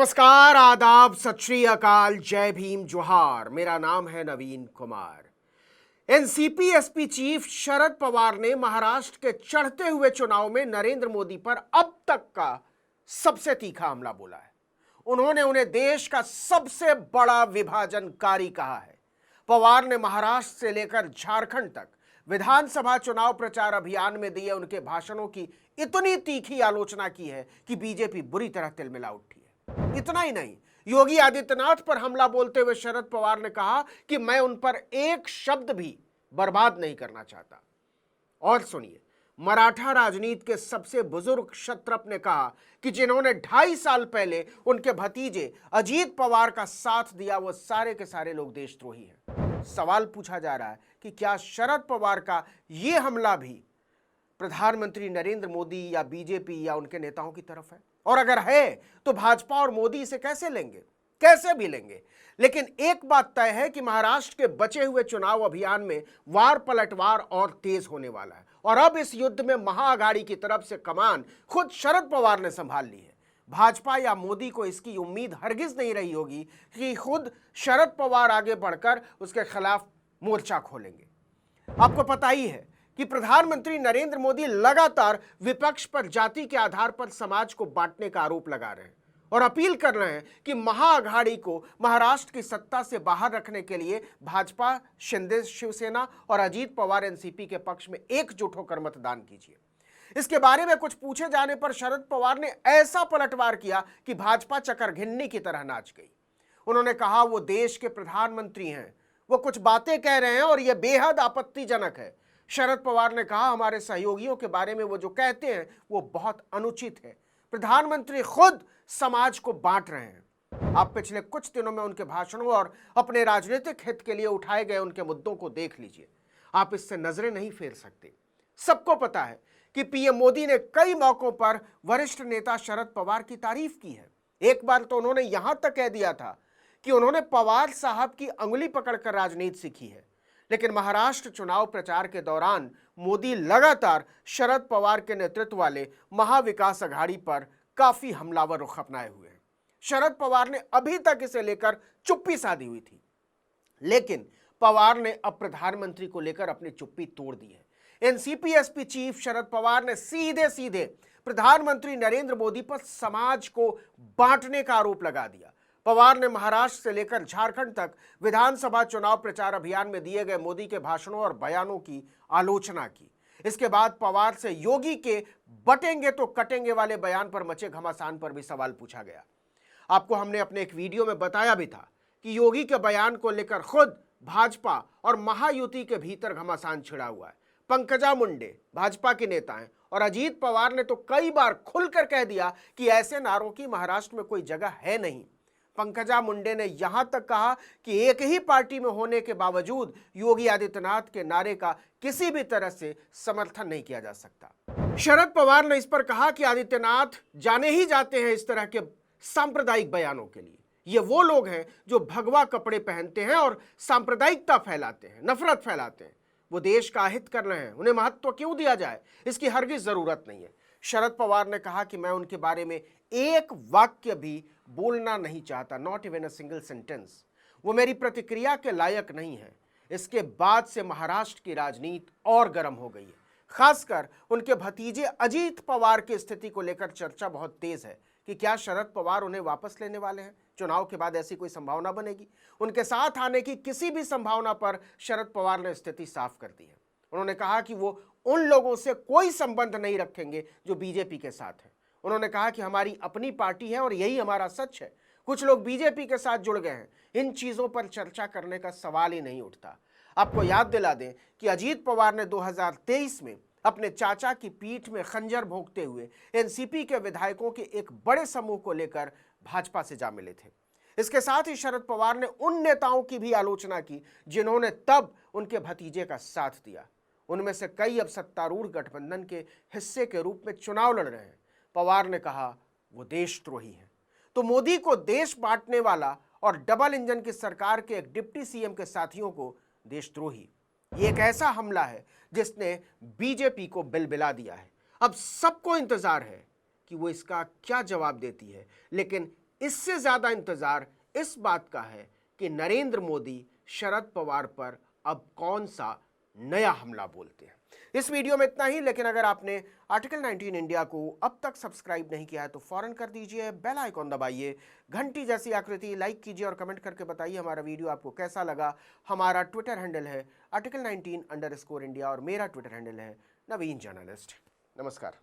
नमस्कार, आदाब, सत श्री अकाल, जय भीम, जोहार। मेरा नाम है नवीन Kumar. NCP SP chief Sharad Pawar ने महाराष्ट्र के चढ़ते हुए चुनाव में नरेंद्र मोदी पर अब तक का सबसे तीखा हमला बोला है। उन्होंने उन्हें देश का सबसे बड़ा विभाजनकारी कहा है। पवार ने महाराष्ट्र से लेकर झारखंड तक विधानसभा चुनाव प्रचार अभियान में दिए उनके भाषणों की इतनी तीखी आलोचना की है कि बीजेपी बुरी तरह तिलमिला उठी है। इतना ही नहीं, योगी आदित्यनाथ पर हमला बोलते हुए शरद पवार ने कहा कि मैं उन पर एक शब्द भी बर्बाद नहीं करना चाहता। और सुनिए, मराठा राजनीति के सबसे बुजुर्ग क्षत्रप ने कहा कि जिन्होंने 2.5 साल पहले उनके भतीजे अजीत पवार का साथ दिया, वो सारे के सारे लोग देशद्रोही हैं। सवाल पूछा जा रहा है कि क्या शरद पवार का यह हमला भी प्रधानमंत्री नरेंद्र मोदी या बीजेपी या उनके नेताओं की तरफ है? और अगर है तो भाजपा और मोदी इसे कैसे लेंगे? कैसे भी लेंगे। लेकिन एक बात तय है कि महाराष्ट्र के बचे हुए चुनाव अभियान में वार पलटवार और तेज होने वाला है। और अब इस युद्ध में महाअघाड़ी की तरफ से कमान खुद शरद पवार ने संभाल ली है। भाजपा या मोदी को इसकी उम्मीद हरगिज नहीं रही होगी कि खुद शरद पवार आगे बढ़कर उसके खिलाफ मोर्चा खोलेंगे। आपको पता ही है कि प्रधानमंत्री नरेंद्र मोदी लगातार विपक्ष पर जाति के आधार पर समाज को बांटने का आरोप लगा रहे हैं और अपील कर रहे हैं कि महाअघाड़ी को महाराष्ट्र की सत्ता से बाहर रखने के लिए भाजपा, शिंदे शिवसेना और अजीत पवार एनसीपी के पक्ष में एकजुट होकर मतदान कीजिए। इसके बारे में कुछ पूछे जाने पर शरद पवार ने ऐसा पलटवार किया कि भाजपा चकरघिन्नी की तरह नाच गई। उन्होंने कहा वो देश के प्रधानमंत्री हैं, वो कुछ बातें कह रहे हैं और यह बेहद आपत्तिजनक है। शरद पवार ने कहा हमारे सहयोगियों के बारे में वो जो कहते हैं वो बहुत अनुचित है। प्रधानमंत्री खुद समाज को बांट रहे हैं। आप पिछले कुछ दिनों में उनके भाषणों और अपने राजनीतिक हित के लिए उठाए गए उनके मुद्दों को देख लीजिए। आप इससे नजरें नहीं फेर सकते। सबको पता है कि पीएम मोदी ने कई मौकों पर वरिष्ठ नेता शरद पवार की तारीफ की है। एक बार तो उन्होंने यहां तक कह दिया था कि उन्होंने पवार साहब की अंगुली पकड़कर राजनीति सीखी है। लेकिन महाराष्ट्र चुनाव प्रचार के दौरान मोदी लगातार शरद पवार के नेतृत्व वाले महाविकास अघाड़ी पर काफी हमलावर रुख अपनाए हुए हैं। शरद पवार ने अभी तक इसे लेकर चुप्पी साधी हुई थी, लेकिन पवार ने अब प्रधानमंत्री को लेकर अपनी चुप्पी तोड़ दी है। NCP SP chief Sharad Pawar ने सीधे सीधे प्रधानमंत्री नरेंद्र मोदी पर समाज को बांटने का आरोप लगा दिया। पवार ने महाराष्ट्र से लेकर झारखंड तक विधानसभा चुनाव प्रचार अभियान में दिए गए मोदी के भाषणों और बयानों की आलोचना की। इसके बाद पवार से योगी के बटेंगे तो कटेंगे वाले बयान पर मचे घमासान पर भी सवाल पूछा गया। आपको हमने अपने एक वीडियो में बताया भी था कि योगी के बयान को लेकर खुद भाजपा और महायुति के भीतर घमासान छिड़ा हुआ है। पंकजा मुंडे भाजपा के नेता हैं और अजीत पवार ने तो कई बार खुलकर कह दिया कि ऐसे नारों की महाराष्ट्र में कोई जगह है नहीं। पंकजा मुंडे ने यहां तक कहा कि एक ही पार्टी में होने के बावजूद योगी आदित्यनाथ के नारे का किसी भी तरह से समर्थन नहीं किया जा सकता। शरद पवार ने इस पर कहा कि आदित्यनाथ जाने ही जाते हैं इस तरह के सांप्रदायिक बयानों के लिए। ये वो लोग हैं जो भगवा कपड़े पहनते हैं और सांप्रदायिकता फैलाते हैं, नफरत फैलाते हैं। वो देश का अहित कर रहे हैं, उन्हें महत्व क्यों दिया जाए, इसकी हरगिज जरूरत नहीं है। शरद पवार ने कहा कि मैं उनके बारे में एक वाक्य भी बोलना नहीं चाहता, not even a single sentence. वो मेरी प्रतिक्रिया के लायक नहीं है। इसके बाद से महाराष्ट्र की राजनीति और गर्म हो गई है। खासकर उनके भतीजे अजीत पवार की स्थिति को लेकर चर्चा बहुत तेज है कि क्या शरद पवार उन्हें वापस लेने वाले हैं। चुनाव के बाद ऐसी कोई संभावना बनेगी? उनके साथ आने की किसी भी संभावना पर शरद पवार ने स्थिति साफ कर दी है। उन्होंने कहा कि वो उन लोगों से कोई संबंध नहीं रखेंगे जो बीजेपी के साथ हैं। उन्होंने कहा कि हमारी अपनी पार्टी है और यही हमारा सच है। कुछ लोग बीजेपी के साथ जुड़ गए हैं, इन चीजों पर चर्चा करने का सवाल ही नहीं उठता। आपको याद दिला दें कि अजीत पवार ने 2023 में अपने चाचा की पीठ में खंजर भोंकते हुए एनसीपी के विधायकों के एक बड़े समूह को लेकर भाजपा से जा मिले थे। इसके साथ ही शरद पवार ने उन नेताओं की भी आलोचना की जिन्होंने तब उनके भतीजे का साथ दिया। उनमें से कई अब सत्तारूढ़ गठबंधन के हिस्से के रूप में चुनाव लड़ रहे हैं। पवार ने कहा वो देशद्रोही हैं। तो मोदी को देश बांटने वाला और डबल इंजन की सरकार के एक डिप्टी सीएम के साथियों को देशद्रोही, ये एक ऐसा हमला है जिसने बीजेपी को बिलबिला दिया है। अब सबको इंतजार है कि वो इसका क्या जवाब देती है, लेकिन इससे ज्यादा इंतजार इस बात का है कि नरेंद्र मोदी शरद पवार पर अब कौन सा नया हमला बोलते हैं। इस वीडियो में इतना ही, लेकिन अगर आपने आर्टिकल 19 इंडिया को अब तक सब्सक्राइब नहीं किया है तो फौरन कर दीजिए, बेल आइकॉन दबाइए, घंटी जैसी आकृति लाइक कीजिए और कमेंट करके बताइए हमारा वीडियो आपको कैसा लगा। हमारा ट्विटर हैंडल है article19_India और मेरा ट्विटर हैंडल है नवीन जर्नलिस्ट। नमस्कार।